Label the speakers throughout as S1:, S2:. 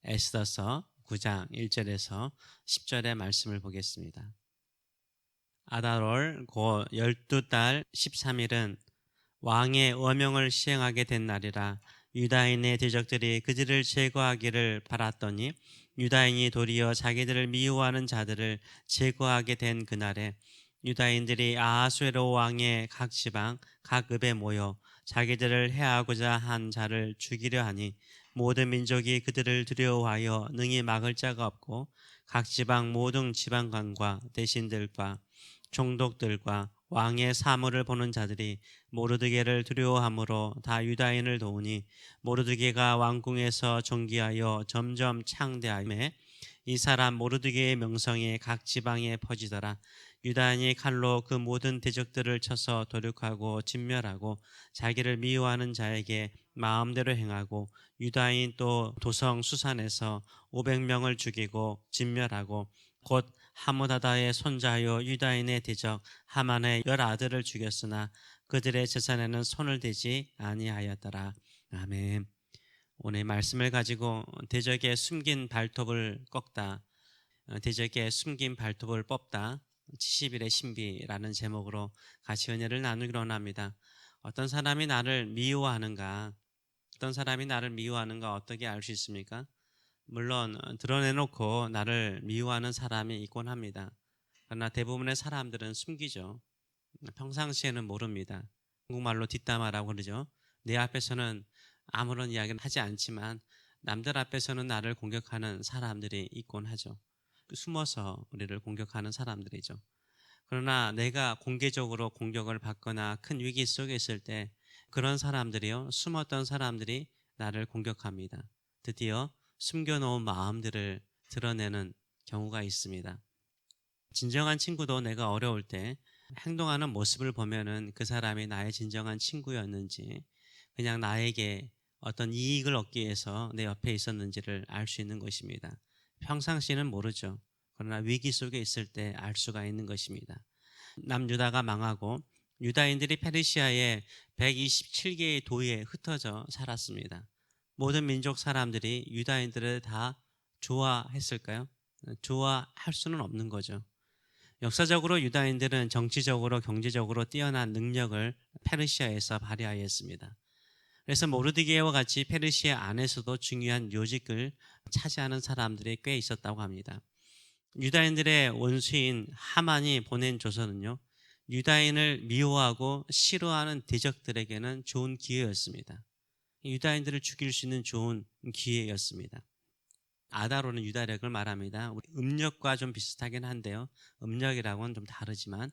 S1: 에스더서 9장 1절에서 10절의 말씀을 보겠습니다. 아달월 곧 12달 13일은 왕의 어명을 시행하게 된 날이라. 유다인의 대적들이 그들을 제거하기를 바랐더니 유다인이 도리어 자기들을 미워하는 자들을 제거하게 된 그날에 유다인들이 아하수에로 왕의 각 지방 각 읍에 모여 자기들을 해하고자 한 자를 죽이려 하니 모든 민족이 그들을 두려워하여 능히 막을 자가 없고 각 지방 모든 지방관과 대신들과 총독들과 왕의 사물을 보는 자들이 모르드게를 두려워함으로 다 유다인을 도우니 모르드게가 왕궁에서 존귀하여 점점 창대하매 이 사람 모르드게의 명성이 각 지방에 퍼지더라. 유다인이 칼로 그 모든 대적들을 쳐서 도륙하고 진멸하고 자기를 미워하는 자에게 마음대로 행하고 유다인 또 도성 수산에서 500명을 죽이고 진멸하고 곧 하므다다의 손자요 유다인의 대적 하만의 10아들을 죽였으나 그들의 재산에는 손을 대지 아니하였더라. 아멘. 오늘 말씀을 가지고 대적의 숨긴 발톱을 꺾다, 대적의 숨긴 발톱을 뽑다 70일의 신비라는 제목으로 같이 은혜를 나누기로 합니다. 어떤 사람이 나를 미워하는가? 어떤 사람이 나를 미워하는가 어떻게 알 수 있습니까? 물론 드러내놓고 나를 미워하는 사람이 있곤 합니다. 그러나 대부분의 사람들은 숨기죠. 평상시에는 모릅니다. 한국말로 뒷담화라고 그러죠. 내 앞에서는 아무런 이야기를 하지 않지만 남들 앞에서는 나를 공격하는 사람들이 있곤 하죠. 숨어서 우리를 공격하는 사람들이죠. 그러나 내가 공개적으로 공격을 받거나 큰 위기 속에 있을 때 그런 사람들이요, 숨었던 사람들이 나를 공격합니다. 드디어 숨겨놓은 마음들을 드러내는 경우가 있습니다. 진정한 친구도 내가 어려울 때 행동하는 모습을 보면은 그 사람이 나의 진정한 친구였는지 그냥 나에게 어떤 이익을 얻기 위해서 내 옆에 있었는지를 알 수 있는 것입니다. 평상시는 모르죠. 그러나 위기 속에 있을 때 알 수가 있는 것입니다. 남유다가 망하고 유다인들이 페르시아의 127개의 도에 흩어져 살았습니다. 모든 민족 사람들이 유다인들을 다 좋아했을까요? 좋아할 수는 없는 거죠. 역사적으로 유다인들은 정치적으로 경제적으로 뛰어난 능력을 페르시아에서 발휘하였습니다. 그래서 모르드게와 같이 페르시아 안에서도 중요한 요직을 차지하는 사람들이 꽤 있었다고 합니다. 유다인들의 원수인 하만이 보낸 조서는요, 유다인을 미워하고 싫어하는 대적들에게는 좋은 기회였습니다. 유다인들을 죽일 수 있는 좋은 기회였습니다. 아다로는 유다력을 말합니다. 음력과 좀 비슷하긴 한데요, 음력이라고는 좀 다르지만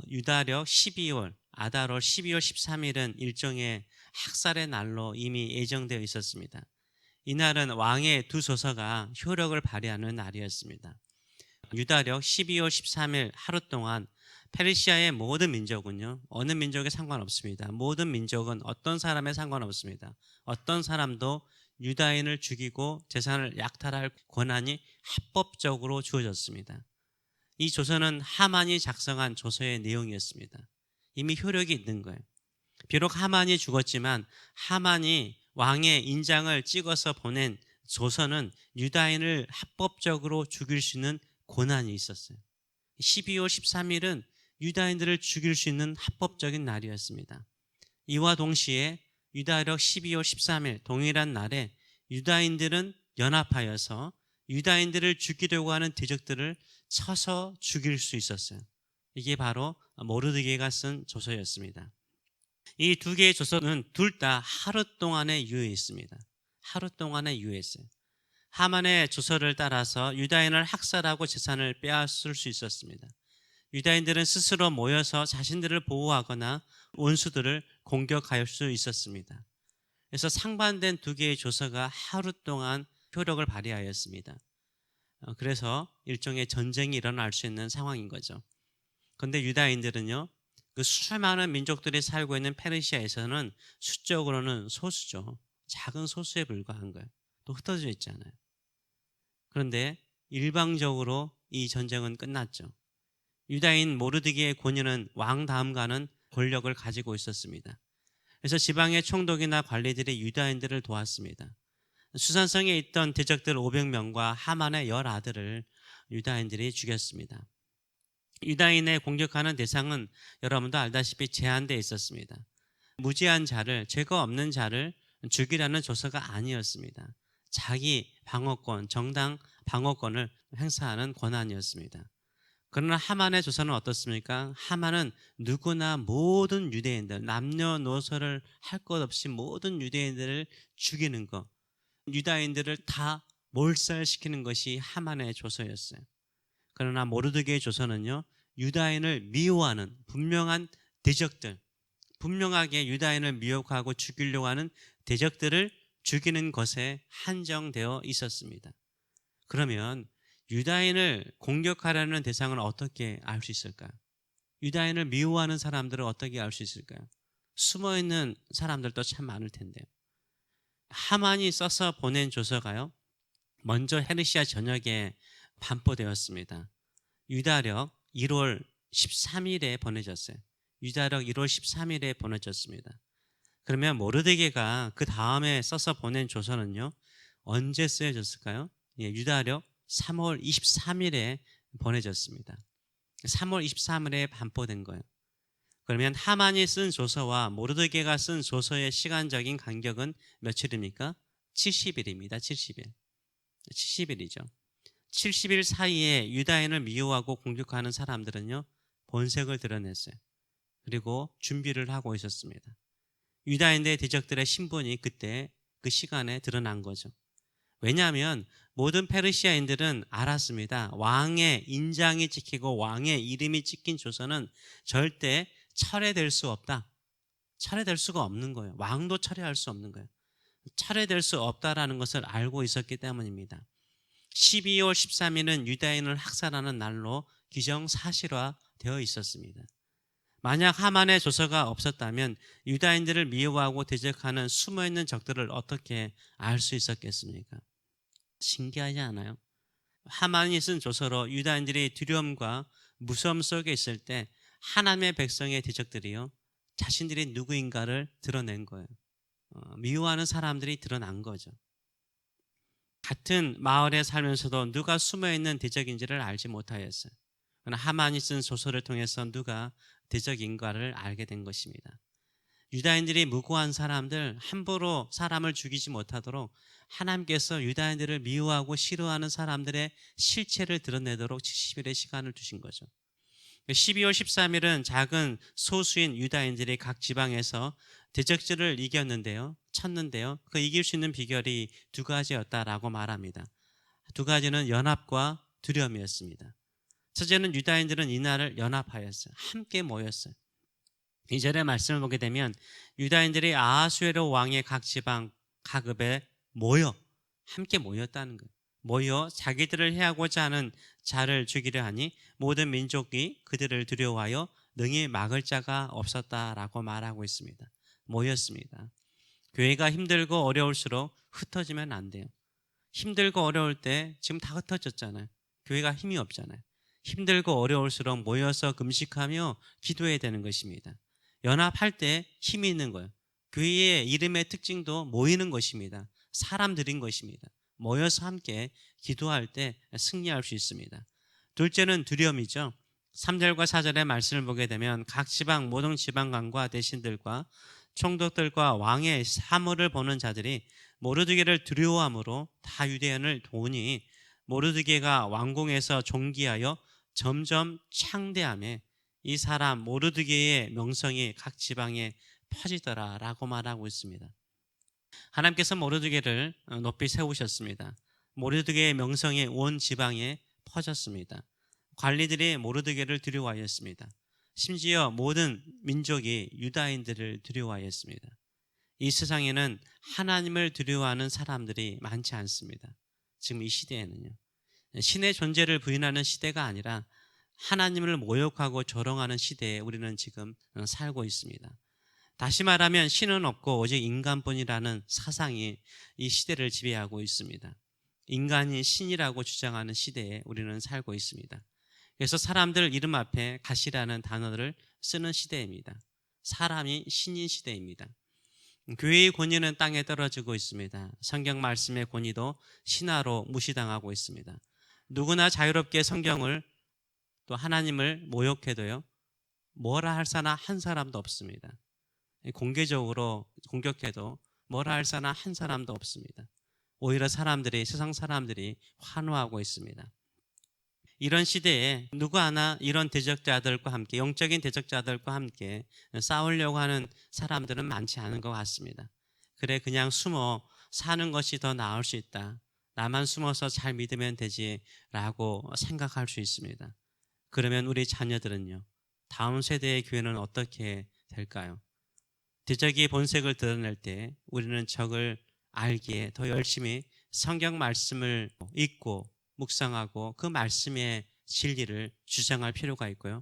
S1: 유다력 12월, 아다롤 12월 13일은 일종의 학살의 날로 이미 예정되어 있었습니다. 이날은 왕의 두 조서가 효력을 발휘하는 날이었습니다. 유다력 12월 13일 하루 동안 페르시아의 모든 민족은요, 어느 민족에 상관없습니다. 모든 민족은 어떤 사람에 상관없습니다. 어떤 사람도 유다인을 죽이고 재산을 약탈할 권한이 합법적으로 주어졌습니다. 이 조서는 하만이 작성한 조서의 내용이었습니다. 이미 효력이 있는 거예요. 비록 하만이 죽었지만 하만이 왕의 인장을 찍어서 보낸 조서는 유다인을 합법적으로 죽일 수 있는 권한이 있었어요. 12월 13일은 유다인들을 죽일 수 있는 합법적인 날이었습니다. 이와 동시에 유다력 12월 13일 동일한 날에 유다인들은 연합하여서 유다인들을 죽이려고 하는 대적들을 쳐서 죽일 수 있었어요. 이게 바로 모르드게가 쓴 조서였습니다. 이 두 개의 조서는 둘 다 하루 동안에 유효했습니다. 하루 동안에 유효했어요. 하만의 조서를 따라서 유다인을 학살하고 재산을 빼앗을 수 있었습니다. 유다인들은 스스로 모여서 자신들을 보호하거나 원수들을 공격할 수 있었습니다. 그래서 상반된 두 개의 조서가 하루 동안 효력을 발휘하였습니다. 그래서 일종의 전쟁이 일어날 수 있는 상황인 거죠. 그런데 유다인들은요, 그 수많은 민족들이 살고 있는 페르시아에서는 수적으로는 소수죠. 작은 소수에 불과한 거예요. 또 흩어져 있잖아요. 그런데 일방적으로 이 전쟁은 끝났죠. 유다인 모르드게의 권위는 왕 다음가는 권력을 가지고 있었습니다. 그래서 지방의 총독이나 관리들이 유다인들을 도왔습니다. 수산성에 있던 대적들 500명과 하만의 10아들을 유다인들이 죽였습니다. 유다인의 공격하는 대상은 여러분도 알다시피 제한되어 있었습니다. 무지한 자를, 죄가 없는 자를 죽이라는 조서가 아니었습니다. 자기 방어권, 정당 방어권을 행사하는 권한이었습니다. 그러나 하만의 조서는 어떻습니까? 하만은 누구나 모든 유대인들, 남녀노소를 할 것 없이 모든 유대인들을 죽이는 것, 유다인들을 다 몰살시키는 것이 하만의 조서였어요. 그러나 모르드게의 조서는요, 유다인을 미워하는 분명한 대적들, 분명하게 유다인을 미혹하고 죽이려고 하는 대적들을 죽이는 것에 한정되어 있었습니다. 그러면 유다인을 공격하려는 대상은 어떻게 알 수 있을까요? 유다인을 미워하는 사람들을 어떻게 알 수 있을까요? 숨어있는 사람들도 참 많을 텐데요. 하만이 써서 보낸 조서가요, 먼저 헤르시아 전역에 반포되었습니다. 유다력 1월 13일에 보내졌어요. 유다력 1월 13일에 보내졌습니다. 그러면 모르드게가 그 다음에 써서 보낸 조서는요, 언제 쓰여졌을까요? 유다력 3월 23일에 보내졌습니다. 3월 23일에 반포된 거예요. 그러면 하만이 쓴 조서와 모르드게가 쓴 조서의 시간적인 간격은 며칠입니까? 70일입니다. 70일. 70일이죠. 70일 사이에 유다인을 미워하고 공격하는 사람들은요, 본색을 드러냈어요. 그리고 준비를 하고 있었습니다. 유다인의 대적들의 신분이 그때 그 시간에 드러난 거죠. 왜냐하면 모든 페르시아인들은 알았습니다. 왕의 인장이 찍히고 왕의 이름이 찍힌 조서는 절대 철회될 수 없다. 철회될 수가 없는 거예요. 왕도 철회할 수 없는 거예요. 철회될 수 없다라는 것을 알고 있었기 때문입니다. 12월 13일은 유다인을 학살하는 날로 기정사실화되어 있었습니다. 만약 하만의 조서가 없었다면 유다인들을 미워하고 대적하는 숨어있는 적들을 어떻게 알 수 있었겠습니까? 신기하지 않아요? 하만이 쓴 조서로 유다인들이 두려움과 무서움 속에 있을 때 하나님의 백성의 대적들이요, 자신들이 누구인가를 드러낸 거예요. 미워하는 사람들이 드러난 거죠. 같은 마을에 살면서도 누가 숨어있는 대적인지를 알지 못하였어요. 그러나 하만이 쓴 조서를 통해서 누가 대적인가를 알게 된 것입니다. 유다인들이 무고한 사람들, 함부로 사람을 죽이지 못하도록 하나님께서 유다인들을 미워하고 싫어하는 사람들의 실체를 드러내도록 70일의 시간을 두신 거죠. 12월 13일은 작은 소수인 유다인들이 각 지방에서 대적들을 쳤는데요. 그 이길 수 있는 비결이 두 가지였다라고 말합니다. 두 가지는 연합과 두려움이었습니다. 첫째는 유다인들은 이날을 연합하였어요. 함께 모였어요. 2절의 말씀을 보게 되면 유다인들이 아하수에로 왕의 각 지방 각읍에 함께 모였다는 거예요. 모여 자기들을 해하고자 하는 자를 죽이려 하니 모든 민족이 그들을 두려워하여 능히 막을 자가 없었다라고 말하고 있습니다. 모였습니다. 교회가 힘들고 어려울수록 흩어지면 안 돼요. 힘들고 어려울 때 지금 다 흩어졌잖아요. 교회가 힘이 없잖아요. 힘들고 어려울수록 모여서 금식하며 기도해야 되는 것입니다. 연합할 때 힘이 있는 거예요. 교회의 이름의 특징도 모이는 것입니다. 사람들인 것입니다. 모여서 함께 기도할 때 승리할 수 있습니다. 둘째는 두려움이죠. 3절과 4절의 말씀을 보게 되면 각 지방 모든 지방관과 대신들과 총독들과 왕의 사물을 보는 자들이 모르드게를 두려워함으로 다 유대인을 도우니 모르드게가 왕궁에서 존귀하여 점점 창대하며 이 사람 모르드게의 명성이 각 지방에 퍼지더라라고 말하고 있습니다. 하나님께서 모르드게를 높이 세우셨습니다. 모르드게의 명성이 온 지방에 퍼졌습니다. 관리들이 모르드게를 두려워하였습니다. 심지어 모든 민족이 유다인들을 두려워하였습니다. 이 세상에는 하나님을 두려워하는 사람들이 많지 않습니다. 지금 이 시대에는요. 신의 존재를 부인하는 시대가 아니라 하나님을 모욕하고 조롱하는 시대에 우리는 지금 살고 있습니다. 다시 말하면 신은 없고 오직 인간뿐이라는 사상이 이 시대를 지배하고 있습니다. 인간이 신이라고 주장하는 시대에 우리는 살고 있습니다. 그래서 사람들 이름 앞에 가시라는 단어를 쓰는 시대입니다. 사람이 신인 시대입니다. 교회의 권위는 땅에 떨어지고 있습니다. 성경 말씀의 권위도 신화로 무시당하고 있습니다. 누구나 자유롭게 성경을 또 하나님을 모욕해도요, 뭐라 할 사람 한 사람도 없습니다. 공개적으로 공격해도 뭐라 할 사람 한 사람도 없습니다. 오히려 세상 사람들이 환호하고 있습니다. 이런 시대에 누구 하나 이런 대적자들과 함께, 영적인 대적자들과 함께 싸우려고 하는 사람들은 많지 않은 것 같습니다. 그래, 그냥 숨어 사는 것이 더 나을 수 있다. 나만 숨어서 잘 믿으면 되지라고 생각할 수 있습니다. 그러면 우리 자녀들은요, 다음 세대의 교회는 어떻게 될까요? 대적의 본색을 드러낼 때 우리는 적을 알기에 더 열심히 성경 말씀을 읽고 묵상하고 그 말씀의 진리를 주장할 필요가 있고요.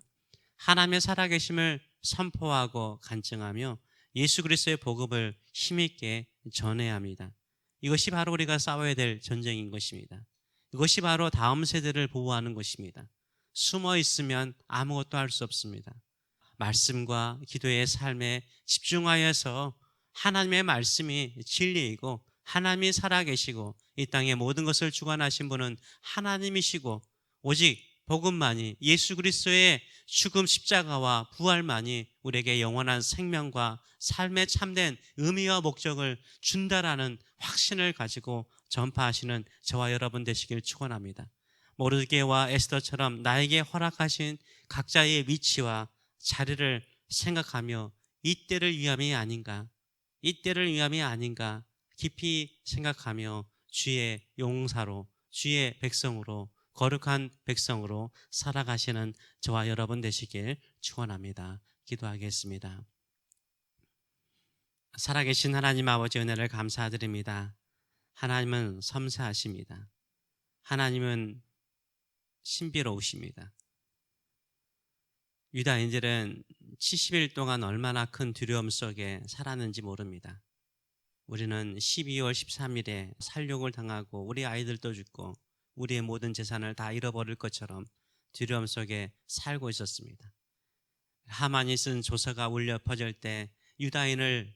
S1: 하나님의 살아계심을 선포하고 간증하며 예수 그리스도의 복음을 힘있게 전해야 합니다. 이것이 바로 우리가 싸워야 될 전쟁인 것입니다. 이것이 바로 다음 세대를 보호하는 것입니다. 숨어 있으면 아무것도 할 수 없습니다. 말씀과 기도의 삶에 집중하여서 하나님의 말씀이 진리이고 하나님이 살아계시고 이 땅의 모든 것을 주관하신 분은 하나님이시고 오직 복음만이, 예수 그리스도의 죽음 십자가와 부활만이 우리에게 영원한 생명과 삶의 참된 의미와 목적을 준다라는 확신을 가지고 전파하시는 저와 여러분 되시길 축원합니다. 모르드게와 에스더처럼 나에게 허락하신 각자의 위치와 자리를 생각하며 이때를 위함이 아닌가, 이때를 위함이 아닌가 깊이 생각하며 주의 용사로, 주의 백성으로, 거룩한 백성으로 살아가시는 저와 여러분 되시길 축원합니다. 기도하겠습니다. 살아계신 하나님 아버지 은혜를 감사드립니다. 하나님은 섬세하십니다. 하나님은 신비로우십니다. 유다인들은 70일 동안 얼마나 큰 두려움 속에 살았는지 모릅니다. 우리는 12월 13일에 살육을 당하고 우리 아이들도 죽고 우리의 모든 재산을 다 잃어버릴 것처럼 두려움 속에 살고 있었습니다. 하만이 쓴 조서가 울려 퍼질 때 유다인을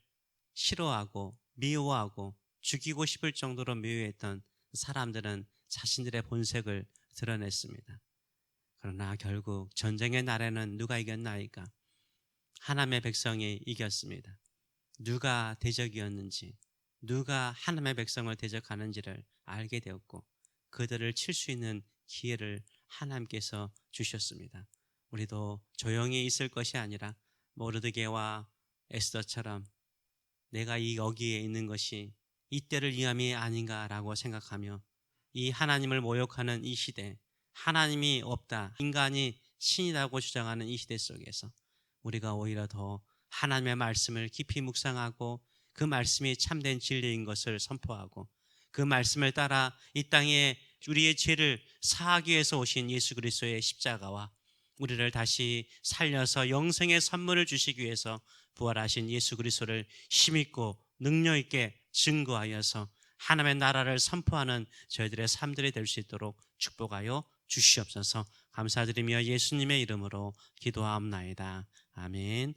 S1: 싫어하고 미워하고 죽이고 싶을 정도로 미워했던 사람들은 자신들의 본색을 드러냈습니다. 그러나 결국 전쟁의 날에는 누가 이겼나이까? 하나님의 백성이 이겼습니다. 누가 대적이었는지, 누가 하나님의 백성을 대적하는지를 알게 되었고 그들을 칠 수 있는 기회를 하나님께서 주셨습니다. 우리도 조용히 있을 것이 아니라 모르드게와 에스더처럼 내가 여기에 있는 것이 이때를 위함이 아닌가라고 생각하며 이 하나님을 모욕하는 이 시대, 하나님이 없다, 인간이 신이라고 주장하는 이 시대 속에서 우리가 오히려 더 하나님의 말씀을 깊이 묵상하고 그 말씀이 참된 진리인 것을 선포하고 그 말씀을 따라 이 땅에 우리의 죄를 사하기 위해서 오신 예수 그리스도의 십자가와 우리를 다시 살려서 영생의 선물을 주시기 위해서 부활하신 예수 그리스도를 힘있고 능력 있게 증거하여서 하나님의 나라를 선포하는 저희들의 삶들이 될 수 있도록 축복하여 주시옵소서. 감사드리며 예수님의 이름으로 기도하옵나이다. 아멘.